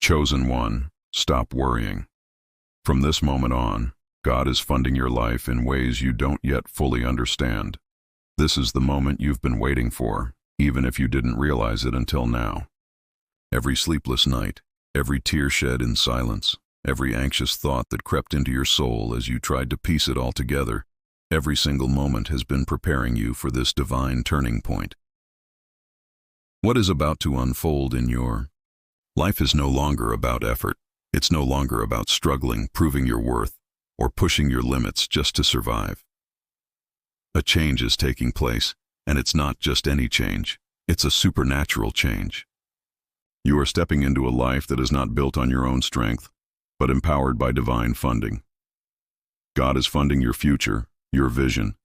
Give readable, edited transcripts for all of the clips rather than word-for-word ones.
Chosen one, stop worrying. From this moment on, God is funding your life in ways you don't yet fully understand. This is the moment you've been waiting for, even if you didn't realize it until now. Every sleepless night, every tear shed in silence, every anxious thought that crept into your soul as you tried to piece it all together, every single moment has been preparing you for this divine turning point. What is about to unfold in your life is no longer about effort. It's no longer about struggling, proving your worth, or pushing your limits just to survive. A change is taking place, and it's not just any change. It's a supernatural change. You are stepping into a life that is not built on your own strength, but empowered by divine funding. God is funding your future, your vision,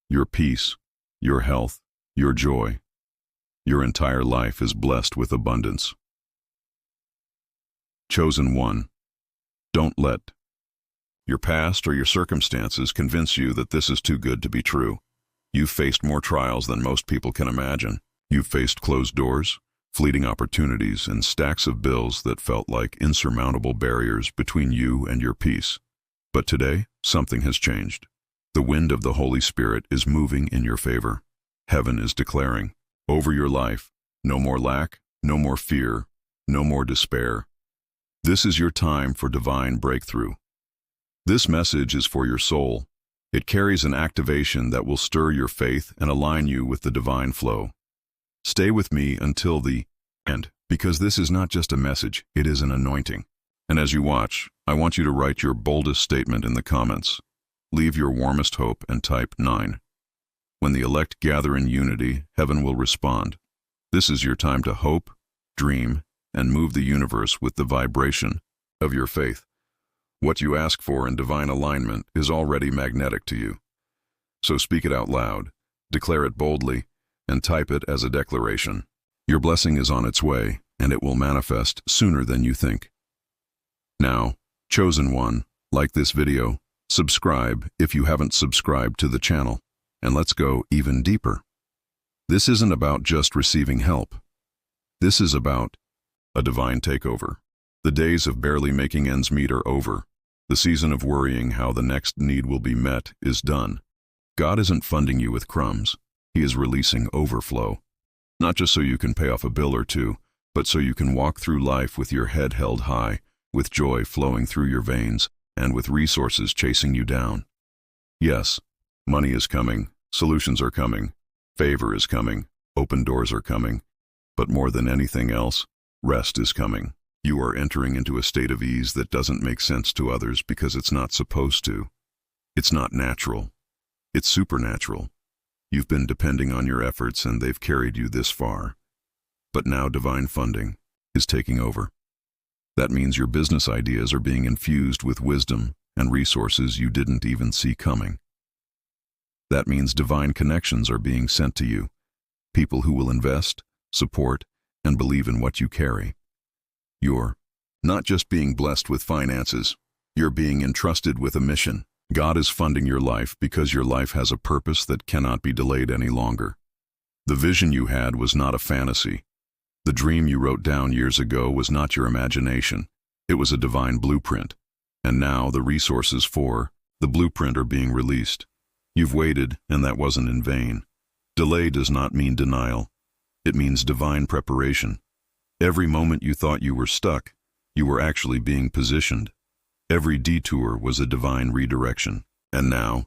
your peace, your health, your joy. Your entire life is blessed with abundance. Chosen one, don't let your past or your circumstances convince you that this is too good to be true. You've faced more trials than most people can imagine. You've faced closed doors, fleeting opportunities, and stacks of bills that felt like insurmountable barriers between you and your peace. But today, something has changed. The wind of the Holy Spirit is moving in your favor. Heaven is declaring, over your life, no more lack, no more fear, no more despair. This is your time for divine breakthrough. This message is for your soul. It carries an activation that will stir your faith and align you with the divine flow. Stay with me until the end, because this is not just a message, it is an anointing. And as you watch, I want you to write your boldest statement in the comments. Leave your warmest hope and type 9. When the elect gather in unity, heaven will respond. This is your time to hope, dream, and move the universe with the vibration of your faith. What you ask for in divine alignment is already magnetic to you. So speak it out loud, declare it boldly, and type it as a declaration. Your blessing is on its way, and it will manifest sooner than you think. Now, chosen one, like this video, subscribe if you haven't subscribed to the channel, and let's go even deeper. This isn't about just receiving help. This is about a divine takeover. The days of barely making ends meet are over. The season of worrying how the next need will be met is done. God isn't funding you with crumbs. He is releasing overflow. Not just so you can pay off a bill or two, but so you can walk through life with your head held high, with joy flowing through your veins, and with resources chasing you down. Yes, money is coming, solutions are coming, favor is coming, open doors are coming, but more than anything else, rest is coming. You are entering into a state of ease that doesn't make sense to others because it's not supposed to. It's not natural. It's supernatural. You've been depending on your efforts and they've carried you this far. But now divine funding is taking over. That means your business ideas are being infused with wisdom and resources you didn't even see coming. That means divine connections are being sent to you, people who will invest, support, and believe in what you carry. You're not just being blessed with finances, you're being entrusted with a mission. God is funding your life because your life has a purpose that cannot be delayed any longer. The vision you had was not a fantasy. The dream you wrote down years ago was not your imagination. It was a divine blueprint. And now the resources for the blueprint are being released. You've waited, and that wasn't in vain. Delay does not mean denial. It means divine preparation. Every moment you thought you were stuck, you were actually being positioned. Every detour was a divine redirection. And now,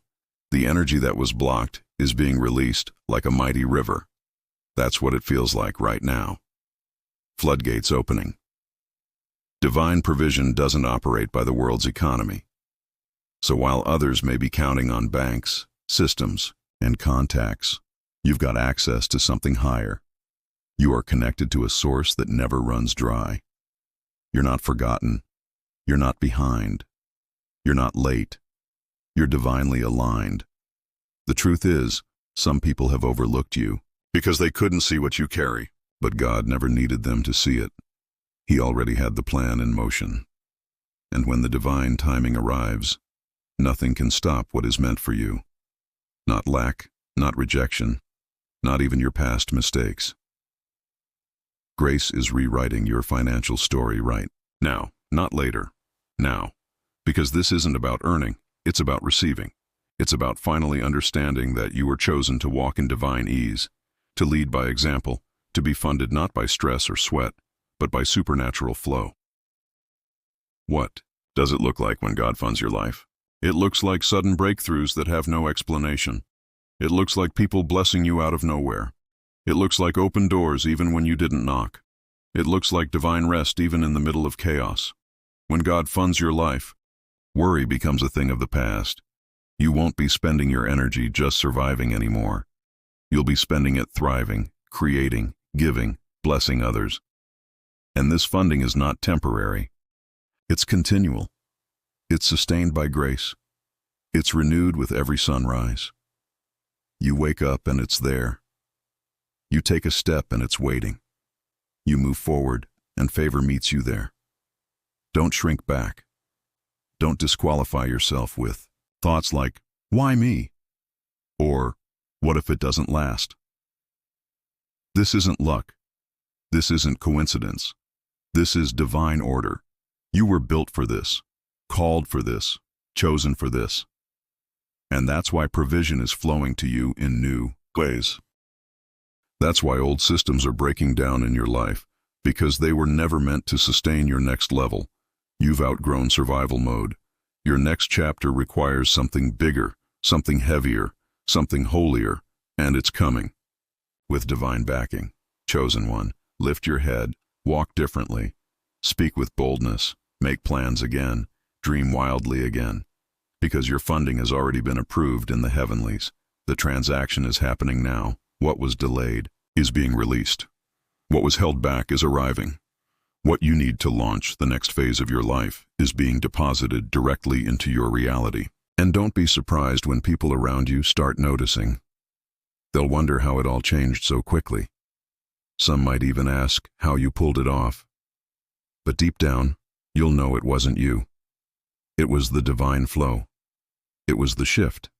the energy that was blocked is being released like a mighty river. That's what it feels like right now. Floodgates opening. Divine provision doesn't operate by the world's economy. So while others may be counting on banks, systems, and contacts, you've got access to something higher. You are connected to a source that never runs dry. You're not forgotten. You're not behind. You're not late. You're divinely aligned. The truth is, some people have overlooked you because they couldn't see what you carry, but God never needed them to see it. He already had the plan in motion. And when the divine timing arrives, nothing can stop what is meant for you. Not lack, not rejection, not even your past mistakes. Grace is rewriting your financial story right Now, not later. Now. Because this isn't about earning, it's about receiving. It's about finally understanding that you were chosen to walk in divine ease, to lead by example, to be funded not by stress or sweat, but by supernatural flow. What does it look like when God funds your life? It looks like sudden breakthroughs that have no explanation. It looks like people blessing you out of nowhere. It looks like open doors even when you didn't knock. It looks like divine rest even in the middle of chaos. When God funds your life, worry becomes a thing of the past. You won't be spending your energy just surviving anymore. You'll be spending it thriving, creating, giving, blessing others. And this funding is not temporary. It's continual. It's sustained by grace. It's renewed with every sunrise. You wake up and it's there. You take a step and it's waiting. You move forward and favor meets you there. Don't shrink back. Don't disqualify yourself with thoughts like, "Why me?" Or, "What if it doesn't last?" This isn't luck. This isn't coincidence. This is divine order. You were built for this, called for this, chosen for this. And that's why provision is flowing to you in new ways. That's why old systems are breaking down in your life, because they were never meant to sustain your next level. You've outgrown survival mode. Your next chapter requires something bigger, something heavier, something holier, and it's coming. With divine backing, chosen one, lift your head, walk differently, speak with boldness, make plans again, dream wildly again. Because your funding has already been approved in the heavenlies. The transaction is happening now. What was delayed is being released. What was held back is arriving. What you need to launch the next phase of your life is being deposited directly into your reality. And don't be surprised when people around you start noticing. They'll wonder how it all changed so quickly. Some might even ask how you pulled it off. But deep down, you'll know it wasn't you. It was the divine flow. It was the shift.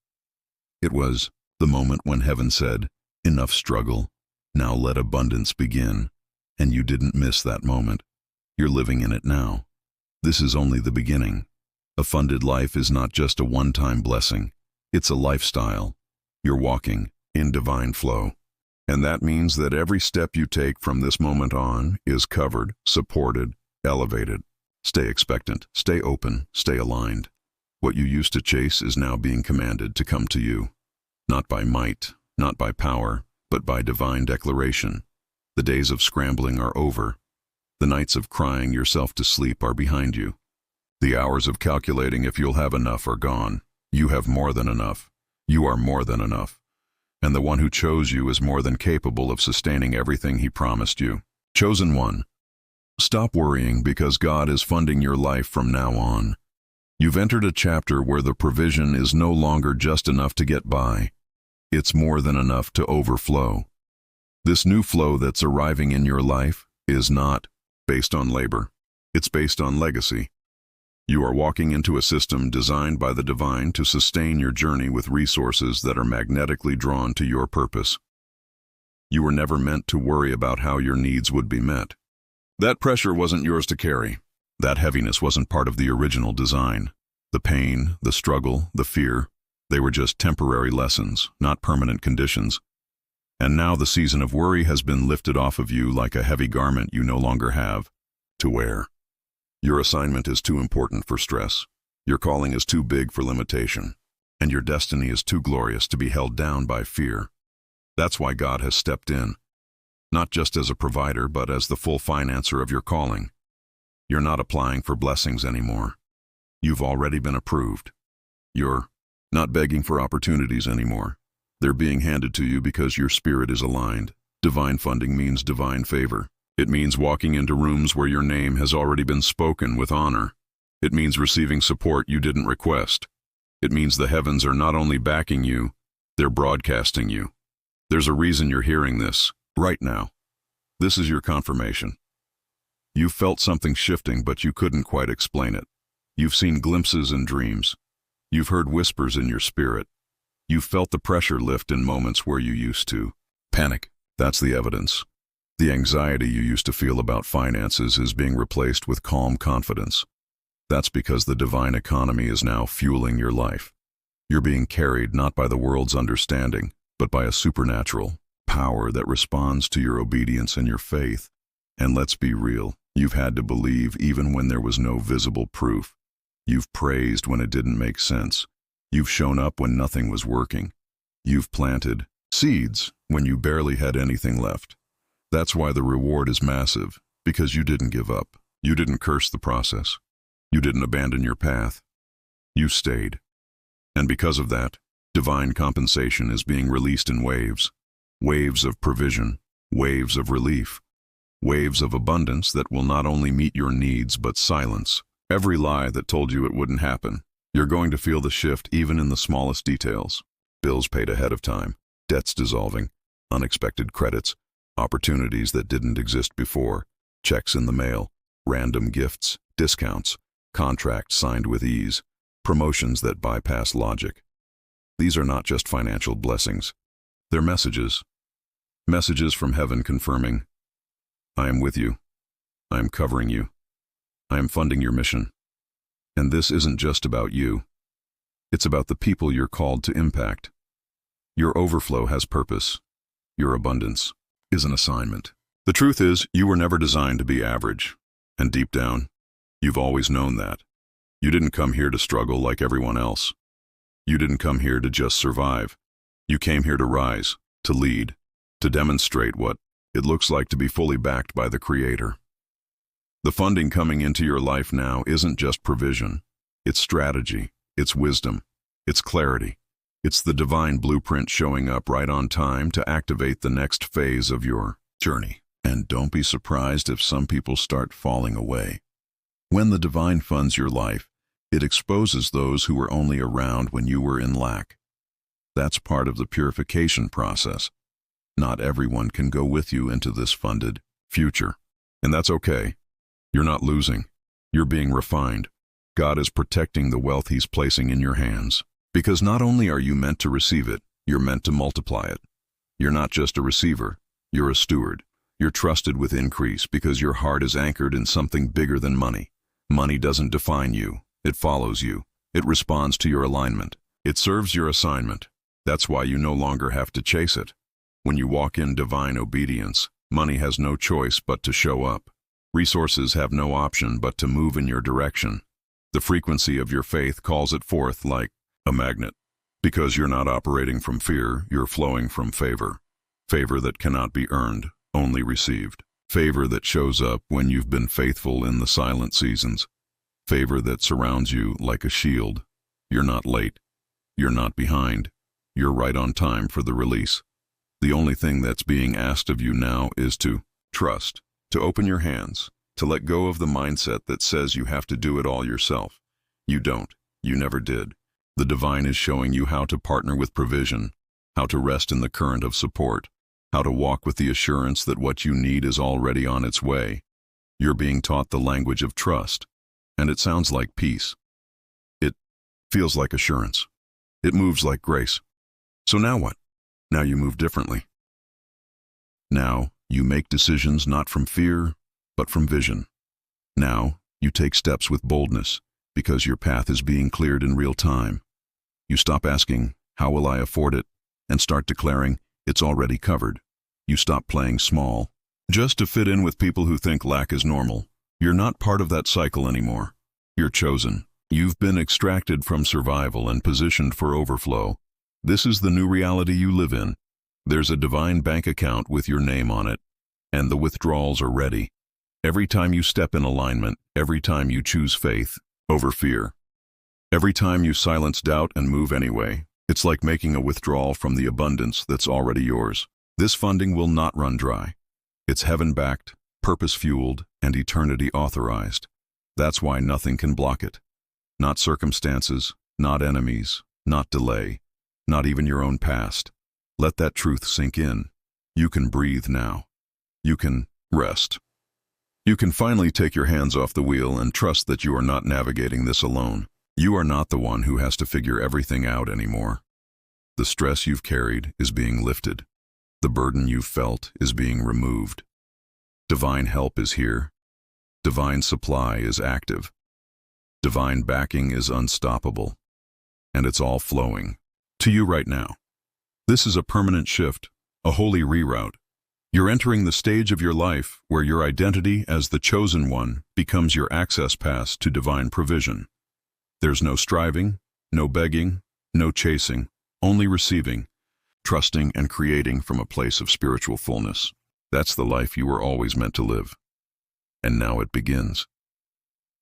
It was the moment when heaven said, "Enough struggle, now let abundance begin." And you didn't miss that moment. You're living in it now. This is only the beginning. A funded life is not just a one-time blessing. It's a lifestyle. You're walking in divine flow. And that means that every step you take from this moment on is covered, supported, elevated. Stay expectant, stay open, stay aligned. What you used to chase is now being commanded to come to you. Not by might, not by power, but by divine declaration. The days of scrambling are over. The nights of crying yourself to sleep are behind you. The hours of calculating if you'll have enough are gone. You have more than enough. You are more than enough. And the one who chose you is more than capable of sustaining everything he promised you. Chosen one. Stop worrying because God is funding your life from now on. You've entered a chapter where the provision is no longer just enough to get by. It's more than enough to overflow. This new flow that's arriving in your life is not based on labor. It's based on legacy. You are walking into a system designed by the divine to sustain your journey with resources that are magnetically drawn to your purpose. You were never meant to worry about how your needs would be met. That pressure wasn't yours to carry. That heaviness wasn't part of the original design. The pain, the struggle, the fear, they were just temporary lessons, not permanent conditions. And now the season of worry has been lifted off of you like a heavy garment you no longer have to wear. Your assignment is too important for stress. Your calling is too big for limitation. And your destiny is too glorious to be held down by fear. That's why God has stepped in. Not just as a provider, but as the full financer of your calling. You're not applying for blessings anymore. You've already been approved. You're not begging for opportunities anymore. They're being handed to you because your spirit is aligned. Divine funding means divine favor. It means walking into rooms where your name has already been spoken with honor. It means receiving support you didn't request. It means the heavens are not only backing you, they're broadcasting you. There's a reason you're hearing this right now. This is your confirmation. You've felt something shifting, but you couldn't quite explain it. You've seen glimpses in dreams. You've heard whispers in your spirit. You've felt the pressure lift in moments where you used to panic. That's the evidence. The anxiety you used to feel about finances is being replaced with calm confidence. That's because the divine economy is now fueling your life. You're being carried not by the world's understanding, but by a supernatural power that responds to your obedience and your faith. And let's be real, you've had to believe even when there was no visible proof. You've praised when it didn't make sense. You've shown up when nothing was working. You've planted seeds when you barely had anything left. That's why the reward is massive, because you didn't give up. You didn't curse the process. You didn't abandon your path. You stayed. And because of that, divine compensation is being released in waves. Waves of provision, waves of relief, waves of abundance that will not only meet your needs but silence every lie that told you it wouldn't happen. You're going to feel the shift even in the smallest details. Bills paid ahead of time, debts dissolving, unexpected credits, opportunities that didn't exist before, checks in the mail, random gifts, discounts, contracts signed with ease, promotions that bypass logic. These are not just financial blessings. They're messages. Messages from heaven confirming, I am with you. I am covering you. I am funding your mission. And this isn't just about you. It's about the people you're called to impact. Your overflow has purpose. Your abundance is an assignment. The truth is, you were never designed to be average. And deep down, you've always known that. You didn't come here to struggle like everyone else. You didn't come here to just survive. You came here to rise, to lead, to demonstrate what it looks like to be fully backed by the Creator. The funding coming into your life now isn't just provision. It's strategy, it's wisdom, it's clarity. It's the divine blueprint showing up right on time to activate the next phase of your journey. And don't be surprised if some people start falling away. When the divine funds your life, it exposes those who were only around when you were in lack. That's part of the purification process. Not everyone can go with you into this funded future. And that's okay. You're not losing. You're being refined. God is protecting the wealth He's placing in your hands. Because not only are you meant to receive it, you're meant to multiply it. You're not just a receiver, you're a steward. You're trusted with increase because your heart is anchored in something bigger than money. Money doesn't define you. It follows you. It responds to your alignment. It serves your assignment. That's why you no longer have to chase it. When you walk in divine obedience, money has no choice but to show up. Resources have no option but to move in your direction. The frequency of your faith calls it forth like a magnet. Because you're not operating from fear, you're flowing from favor. Favor that cannot be earned, only received. Favor that shows up when you've been faithful in the silent seasons. Favor that surrounds you like a shield. You're not late. You're not behind. You're right on time for the release. The only thing that's being asked of you now is to trust, to open your hands, to let go of the mindset that says you have to do it all yourself. You don't. You never did. The divine is showing you how to partner with provision, how to rest in the current of support, how to walk with the assurance that what you need is already on its way. You're being taught the language of trust, and it sounds like peace. It feels like assurance. It moves like grace. So now what? Now you move differently. Now you make decisions not from fear, but from vision. Now you take steps with boldness, because your path is being cleared in real time. You stop asking, how will I afford it? And start declaring, it's already covered. You stop playing small, just to fit in with people who think lack is normal. You're not part of that cycle anymore. You're chosen. You've been extracted from survival and positioned for overflow. This is the new reality you live in. There's a divine bank account with your name on it, and the withdrawals are ready. Every time you step in alignment, every time you choose faith over fear, every time you silence doubt and move anyway, it's like making a withdrawal from the abundance that's already yours. This funding will not run dry. It's heaven-backed, purpose-fueled, and eternity-authorized. That's why nothing can block it. Not circumstances, not enemies, not delay, not even your own past. Let that truth sink in. You can breathe now. You can rest. You can finally take your hands off the wheel and trust that you are not navigating this alone. You are not the one who has to figure everything out anymore. The stress you've carried is being lifted. The burden you've felt is being removed. Divine help is here. Divine supply is active. Divine backing is unstoppable. And it's all flowing to you right now. This is a permanent shift, a holy reroute. You're entering the stage of your life where your identity as the chosen one becomes your access pass to divine provision. There's no striving, no begging, no chasing, only receiving, trusting and creating from a place of spiritual fullness. That's the life you were always meant to live. And now it begins.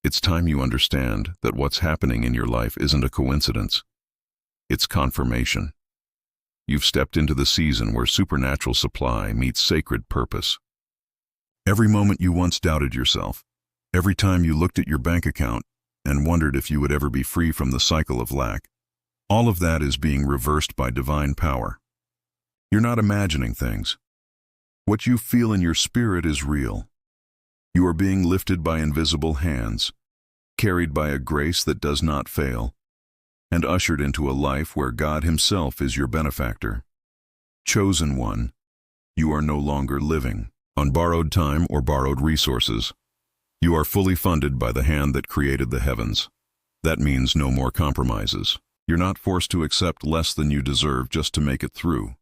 It's time you understand that what's happening in your life isn't a coincidence. It's confirmation. You've stepped into the season where supernatural supply meets sacred purpose. Every moment you once doubted yourself, every time you looked at your bank account and wondered if you would ever be free from the cycle of lack, all of that is being reversed by divine power. You're not imagining things. What you feel in your spirit is real. You are being lifted by invisible hands, carried by a grace that does not fail, and ushered into a life where God Himself is your benefactor. Chosen one, you are no longer living on borrowed time or borrowed resources. You are fully funded by the hand that created the heavens. That means no more compromises. You're not forced to accept less than you deserve just to make it through.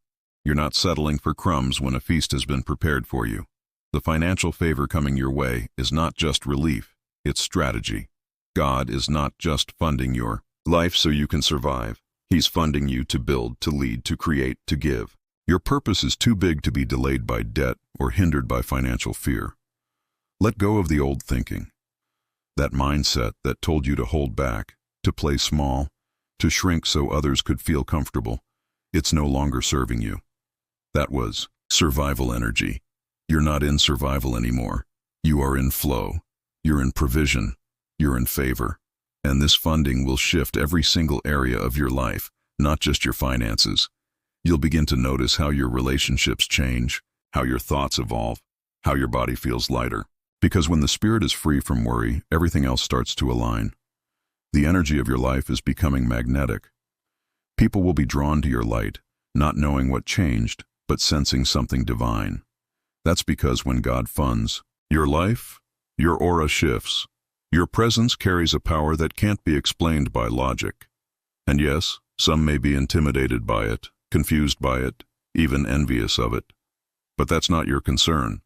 You're not settling for crumbs when a feast has been prepared for you. The financial favor coming your way is not just relief, it's strategy. God is not just funding your life so you can survive. He's funding you to build, to lead, to create, to give. Your purpose is too big to be delayed by debt or hindered by financial fear. Let go of the old thinking. That mindset that told you to hold back, to play small, to shrink so others could feel comfortable. It's no longer serving you. That was survival energy. You're not in survival anymore. You are in flow. You're in provision. You're in favor. And this funding will shift every single area of your life, not just your finances. You'll begin to notice how your relationships change, how your thoughts evolve, how your body feels lighter. Because when the spirit is free from worry, everything else starts to align. The energy of your life is becoming magnetic. People will be drawn to your light, not knowing what changed, but sensing something divine. That's because when God funds your life, your aura shifts. Your presence carries a power that can't be explained by logic. And yes, some may be intimidated by it, confused by it, even envious of it. But that's not your concern.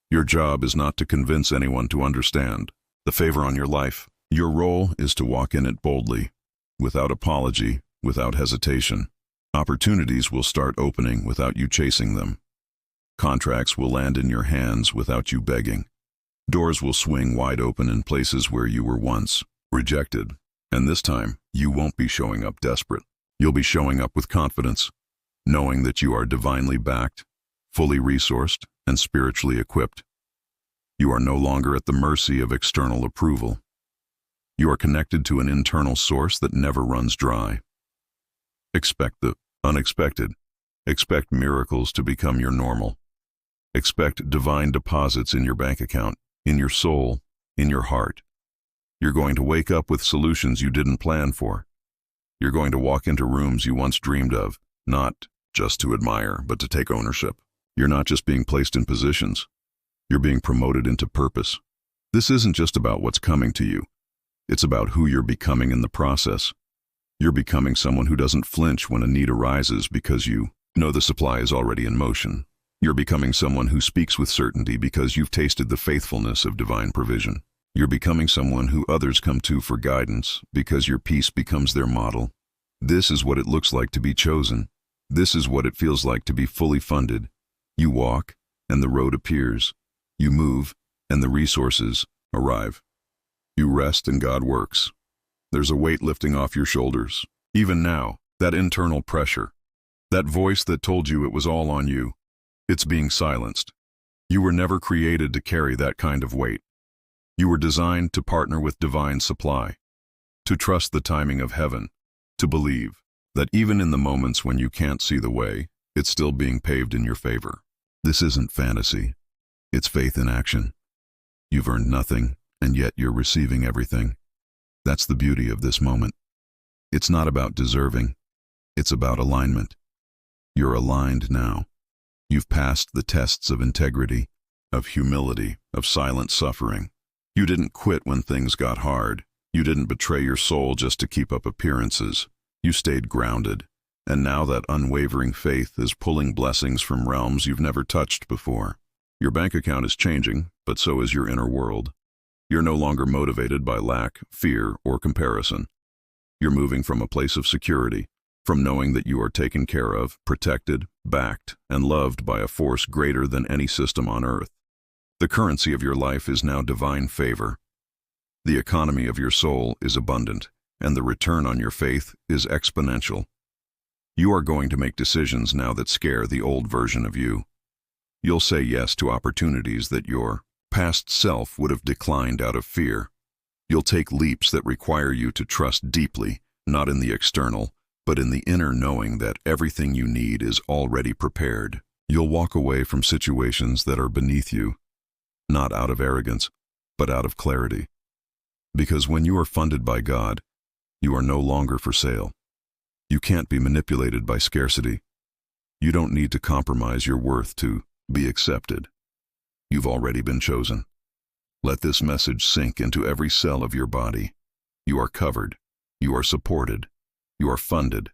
Your job is not to convince anyone to understand the favor on your life. Your role is to walk in it boldly, without apology, without hesitation. Opportunities will start opening without you chasing them. Contracts will land in your hands without you begging. Doors will swing wide open in places where you were once rejected. And this time, you won't be showing up desperate. You'll be showing up with confidence, knowing that you are divinely backed, fully resourced, and spiritually equipped. You are no longer at the mercy of external approval. You are connected to an internal source that never runs dry. Expect the unexpected. Expect miracles to become your normal. Expect divine deposits in your bank account, in your soul, in your heart. You're going to wake up with solutions you didn't plan for. You're going to walk into rooms you once dreamed of, not just to admire, but to take ownership. You're not just being placed in positions. You're being promoted into purpose. This isn't just about what's coming to you. It's about who you're becoming in the process. You're becoming someone who doesn't flinch when a need arises because you know the supply is already in motion. You're becoming someone who speaks with certainty because you've tasted the faithfulness of divine provision. You're becoming someone who others come to for guidance because your peace becomes their model. This is what it looks like to be chosen. This is what it feels like to be fully funded. You walk, and the road appears. You move, and the resources arrive. You rest, and God works. There's a weight lifting off your shoulders. Even now, that internal pressure, that voice that told you it was all on you, it's being silenced. You were never created to carry that kind of weight. You were designed to partner with divine supply, to trust the timing of heaven, to believe that even in the moments when you can't see the way, it's still being paved in your favor. This isn't fantasy. It's faith in action. You've earned nothing, and yet you're receiving everything. That's the beauty of this moment. It's not about deserving. It's about alignment. You're aligned now. You've passed the tests of integrity. of humility, of silent suffering. You didn't quit when things got hard. You didn't betray your soul just to keep up appearances. You stayed grounded. And now that unwavering faith is pulling blessings from realms you've never touched before. Your bank account is changing, but so is your inner world. You're no longer motivated by lack, fear, or comparison. You're moving from a place of security, from knowing that you are taken care of, protected, backed, and loved by a force greater than any system on earth. The currency of your life is now divine favor. The economy of your soul is abundant, and the return on your faith is exponential. You are going to make decisions now that scare the old version of you. You'll say yes to opportunities that your past self would have declined out of fear. You'll take leaps that require you to trust deeply, not in the external, but in the inner knowing that everything you need is already prepared. You'll walk away from situations that are beneath you, not out of arrogance, but out of clarity. Because when you are funded by God, you are no longer for sale. You can't be manipulated by scarcity. You don't need to compromise your worth to be accepted. You've already been chosen. Let this message sink into every cell of your body. You are covered. You are supported. You are funded.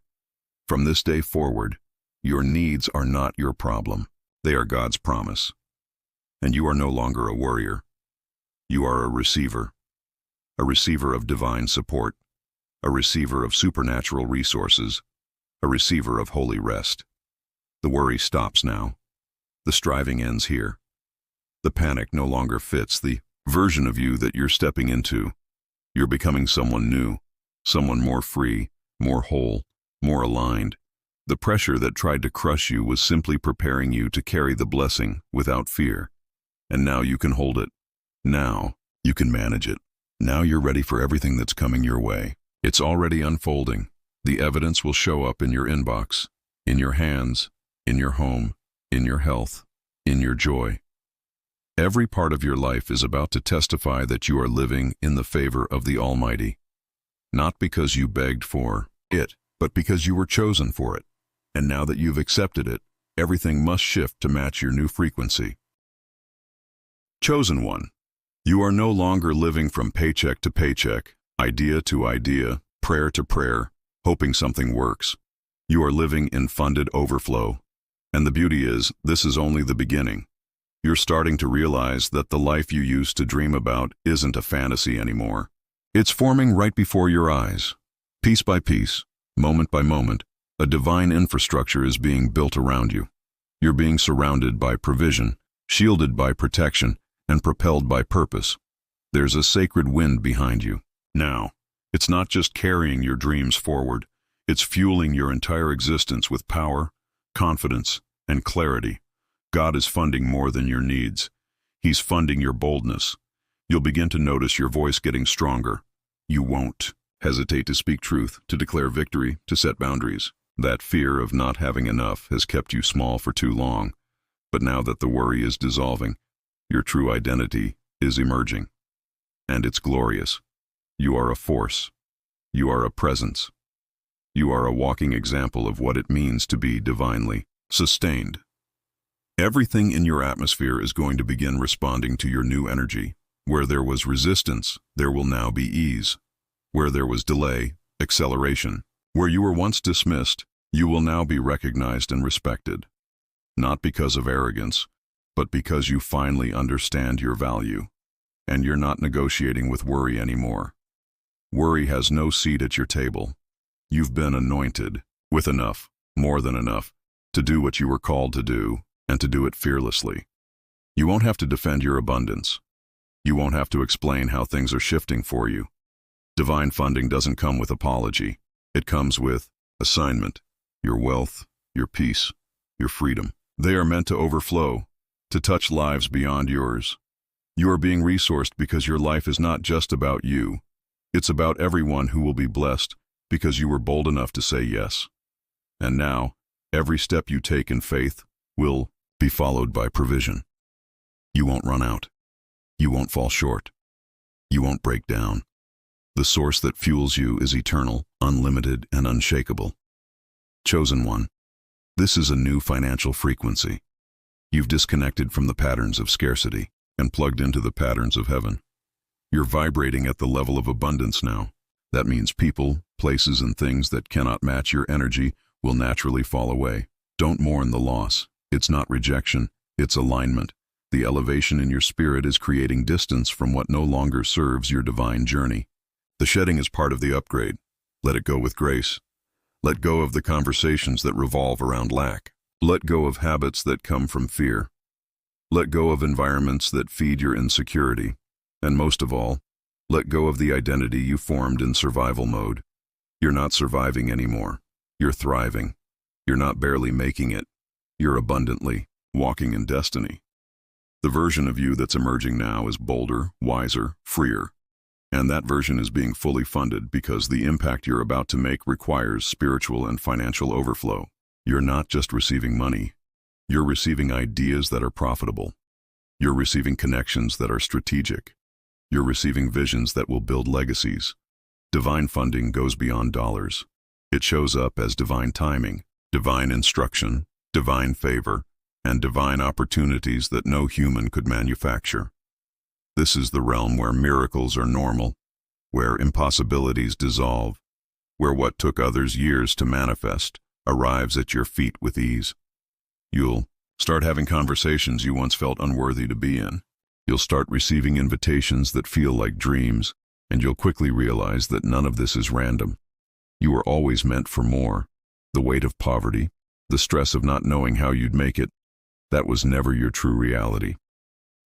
From this day forward, your needs are not your problem. They are God's promise. And you are no longer a worrier. You are a receiver of divine support, a receiver of supernatural resources, a receiver of holy rest. The worry stops now. The striving ends here. The panic no longer fits the version of you that you're stepping into. You're becoming someone new, someone more free, more whole, more aligned. The pressure that tried to crush you was simply preparing you to carry the blessing without fear. And now you can hold it. Now you can manage it. Now you're ready for everything that's coming your way. It's already unfolding. The evidence will show up in your inbox, in your hands, in your home, in your health, in your joy. Every part of your life is about to testify that you are living in the favor of the Almighty. Not because you begged for it, but because you were chosen for it. And now that you've accepted it, everything must shift to match your new frequency. Chosen one. You are no longer living from paycheck to paycheck, idea to idea, prayer to prayer, hoping something works. You are living in funded overflow. And the beauty is, this is only the beginning. You're starting to realize that the life you used to dream about isn't a fantasy anymore. It's forming right before your eyes. Piece by piece, moment by moment, a divine infrastructure is being built around you. You're being surrounded by provision, shielded by protection, and propelled by purpose. There's a sacred wind behind you. Now, it's not just carrying your dreams forward, it's fueling your entire existence with power, confidence, and clarity. God is funding more than your needs. He's funding your boldness. You'll begin to notice your voice getting stronger. You won't hesitate to speak truth, to declare victory, to set boundaries. That fear of not having enough has kept you small for too long. But now that the worry is dissolving, your true identity is emerging. And it's glorious. You are a force. You are a presence. You are a walking example of what it means to be divinely sustained. Everything in your atmosphere is going to begin responding to your new energy. Where there was resistance, there will now be ease. Where there was delay, acceleration. Where you were once dismissed, you will now be recognized and respected. Not because of arrogance, but because you finally understand your value. And you're not negotiating with worry anymore. Worry has no seat at your table. You've been anointed with enough, more than enough, to do what you were called to do, and to do it fearlessly. You won't have to defend your abundance. You won't have to explain how things are shifting for you. Divine funding doesn't come with apology. It comes with assignment, your wealth, your peace, your freedom. They are meant to overflow, to touch lives beyond yours. You are being resourced because your life is not just about you. It's about everyone who will be blessed because you were bold enough to say yes. And now, every step you take in faith will be followed by provision. You won't run out. You won't fall short. You won't break down. The source that fuels you is eternal, unlimited, and unshakable. Chosen one. This is a new financial frequency. You've disconnected from the patterns of scarcity and plugged into the patterns of heaven. You're vibrating at the level of abundance now. That means people, places, and things that cannot match your energy will naturally fall away. Don't mourn the loss. It's not rejection, it's alignment. The elevation in your spirit is creating distance from what no longer serves your divine journey. The shedding is part of the upgrade. Let it go with grace. Let go of the conversations that revolve around lack. Let go of habits that come from fear. Let go of environments that feed your insecurity. And most of all, let go of the identity you formed in survival mode. You're not surviving anymore. You're thriving. You're not barely making it. You're abundantly walking in destiny. The version of you that's emerging now is bolder, wiser, freer. And that version is being fully funded because the impact you're about to make requires spiritual and financial overflow. You're not just receiving money. You're receiving ideas that are profitable. You're receiving connections that are strategic. You're receiving visions that will build legacies. Divine funding goes beyond dollars. It shows up as divine timing, divine instruction, divine favor, and divine opportunities that no human could manufacture. This is the realm where miracles are normal, where impossibilities dissolve, where what took others years to manifest arrives at your feet with ease. You'll start having conversations you once felt unworthy to be in. You'll start receiving invitations that feel like dreams, and you'll quickly realize that none of this is random. You were always meant for more. The weight of poverty, the stress of not knowing how you'd make it, that was never your true reality.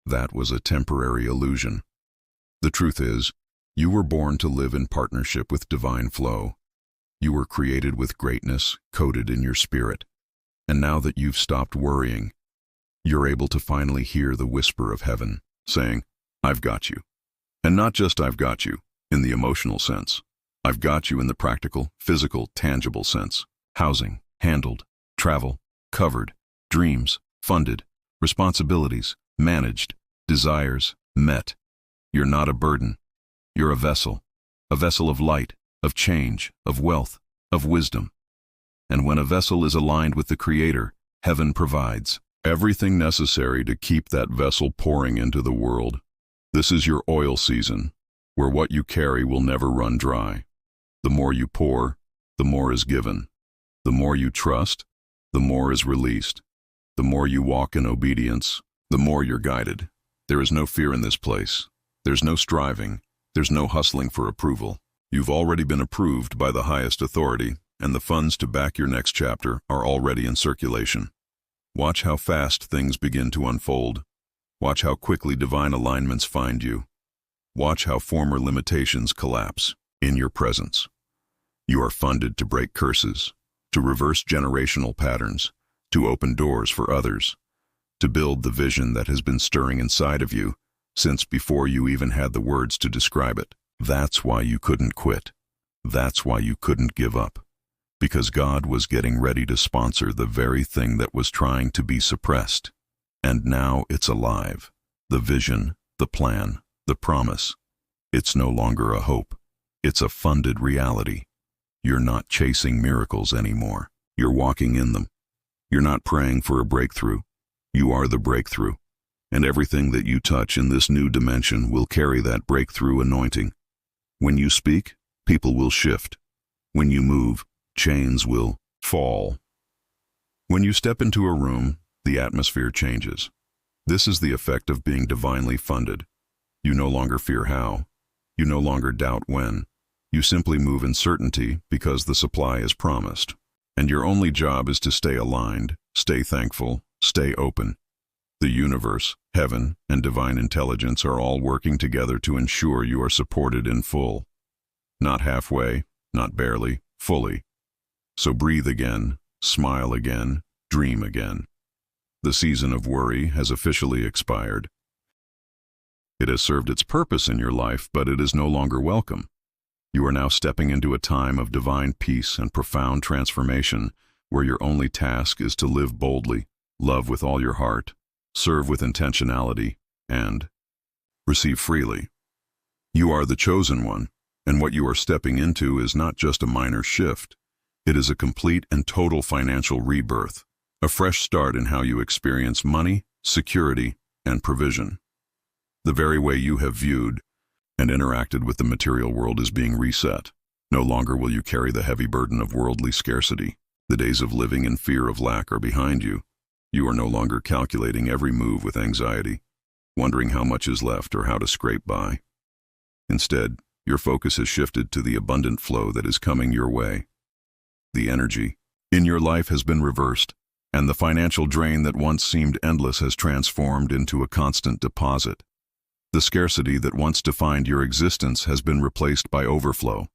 That was a temporary illusion. The truth is, you were born to live in partnership with divine flow. You were created with greatness coded in your spirit. And now that you've stopped worrying, you're able to finally hear the whisper of heaven, saying, I've got you. And not just I've got you, in the emotional sense. I've got you in the practical, physical, tangible sense. Housing, handled. Travel, covered. Dreams, funded. Responsibilities, managed. Desires, met. You're not a burden. You're a vessel of light, of change, of wealth, of wisdom. And when a vessel is aligned with the Creator, heaven provides everything necessary to keep that vessel pouring into the world. This is your oil season, where what you carry will never run dry. The more you pour, the more is given. The more you trust, the more is released. The more you walk in obedience, the more you're guided. There is no fear in this place. There's no striving. There's no hustling for approval. You've already been approved by the highest authority, and the funds to back your next chapter are already in circulation. Watch how fast things begin to unfold. Watch how quickly divine alignments find you. Watch how former limitations collapse in your presence. You are funded to break curses, to reverse generational patterns, to open doors for others, to build the vision that has been stirring inside of you since before you even had the words to describe it. That's why you couldn't quit. That's why you couldn't give up. Because God was getting ready to sponsor the very thing that was trying to be suppressed. And now it's alive. The vision, the plan, the promise. It's no longer a hope. It's a funded reality. You're not chasing miracles anymore. You're walking in them. You're not praying for a breakthrough. You are the breakthrough. And everything that you touch in this new dimension will carry that breakthrough anointing. When you speak, people will shift. When you move, chains will fall. When you step into a room, the atmosphere changes. This is the effect of being divinely funded. You no longer fear how. You no longer doubt when. You simply move in certainty because the supply is promised. And your only job is to stay aligned, stay thankful, stay open. The universe, heaven, and divine intelligence are all working together to ensure you are supported in full. Not halfway, not barely, fully. So breathe again, smile again, dream again. The season of worry has officially expired. It has served its purpose in your life, but it is no longer welcome. You are now stepping into a time of divine peace and profound transformation, where your only task is to live boldly, love with all your heart, serve with intentionality, and receive freely. You are the chosen one, and what you are stepping into is not just a minor shift. It is a complete and total financial rebirth. A fresh start in how you experience money, security, and provision. The very way you have viewed and interacted with the material world is being reset. No longer will you carry the heavy burden of worldly scarcity. The days of living in fear of lack are behind you. You are no longer calculating every move with anxiety, wondering how much is left or how to scrape by. Instead, your focus has shifted to the abundant flow that is coming your way. The energy in your life has been reversed, and the financial drain that once seemed endless has transformed into a constant deposit. The scarcity that once defined your existence has been replaced by overflow.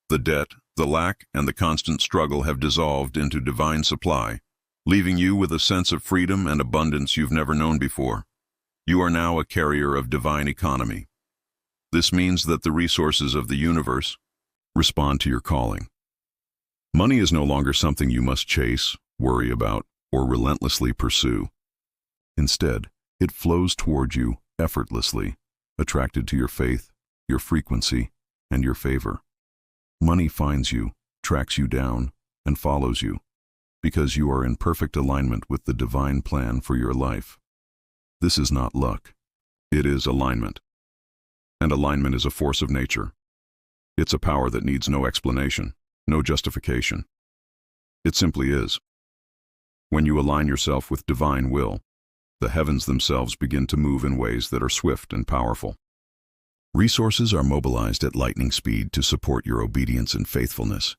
The debt, the lack, and the constant struggle have dissolved into divine supply, leaving you with a sense of freedom and abundance you've never known before. You are now a carrier of divine economy. This means that the resources of the universe respond to your calling. Money is no longer something you must chase, worry about, or relentlessly pursue. Instead, it flows toward you effortlessly, attracted to your faith, your frequency, and your favor. Money finds you, tracks you down, and follows you, because you are in perfect alignment with the divine plan for your life. This is not luck. It is alignment. And alignment is a force of nature. It's a power that needs no explanation, no justification. It simply is. When you align yourself with divine will, the heavens themselves begin to move in ways that are swift and powerful. Resources are mobilized at lightning speed to support your obedience and faithfulness.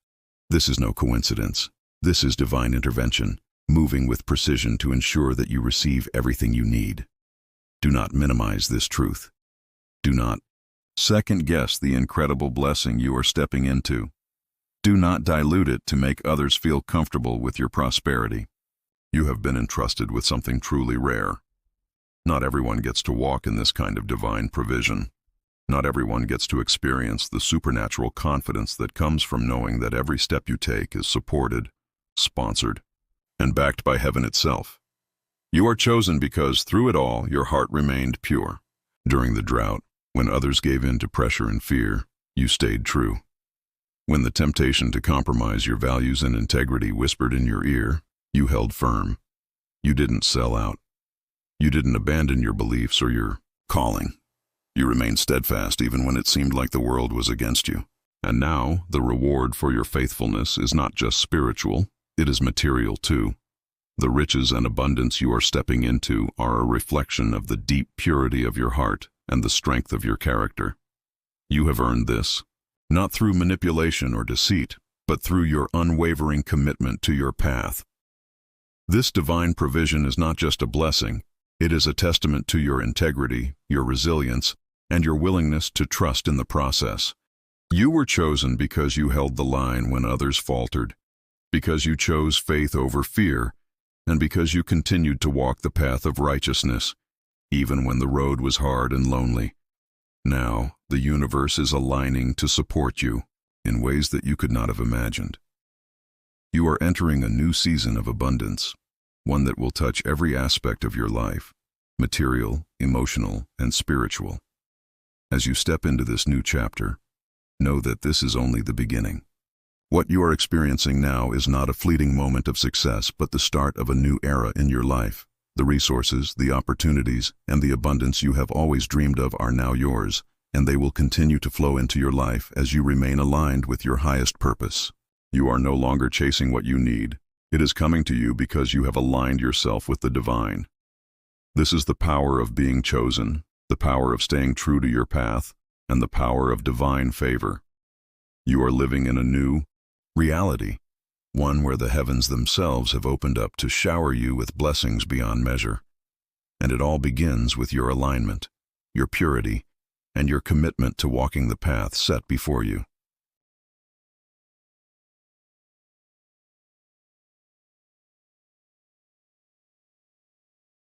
This is no coincidence. This is divine intervention, moving with precision to ensure that you receive everything you need. Do not minimize this truth. Do not second-guess the incredible blessing you are stepping into. Do not dilute it to make others feel comfortable with your prosperity. You have been entrusted with something truly rare. Not everyone gets to walk in this kind of divine provision. Not everyone gets to experience the supernatural confidence that comes from knowing that every step you take is supported, sponsored, and backed by heaven itself. You are chosen because through it all your heart remained pure. During the drought, when others gave in to pressure and fear, you stayed true. When the temptation to compromise your values and integrity whispered in your ear, you held firm. You didn't sell out. You didn't abandon your beliefs or your calling. You remained steadfast even when it seemed like the world was against you. And now, the reward for your faithfulness is not just spiritual, it is material too. The riches and abundance you are stepping into are a reflection of the deep purity of your heart and the strength of your character. You have earned this, not through manipulation or deceit, but through your unwavering commitment to your path. This divine provision is not just a blessing, it is a testament to your integrity, your resilience, and your willingness to trust in the process. You were chosen because you held the line when others faltered, because you chose faith over fear, and because you continued to walk the path of righteousness, even when the road was hard and lonely. Now, the universe is aligning to support you in ways that you could not have imagined. You are entering a new season of abundance, one that will touch every aspect of your life, material, emotional, and spiritual. As you step into this new chapter, know that this is only the beginning. What you are experiencing now is not a fleeting moment of success, but the start of a new era in your life. The resources, the opportunities, and the abundance you have always dreamed of are now yours, and they will continue to flow into your life as you remain aligned with your highest purpose. You are no longer chasing what you need. It is coming to you because you have aligned yourself with the divine. This is the power of being chosen, the power of staying true to your path, and the power of divine favor. You are living in a new reality, one where the heavens themselves have opened up to shower you with blessings beyond measure. And it all begins with your alignment, your purity, and your commitment to walking the path set before you.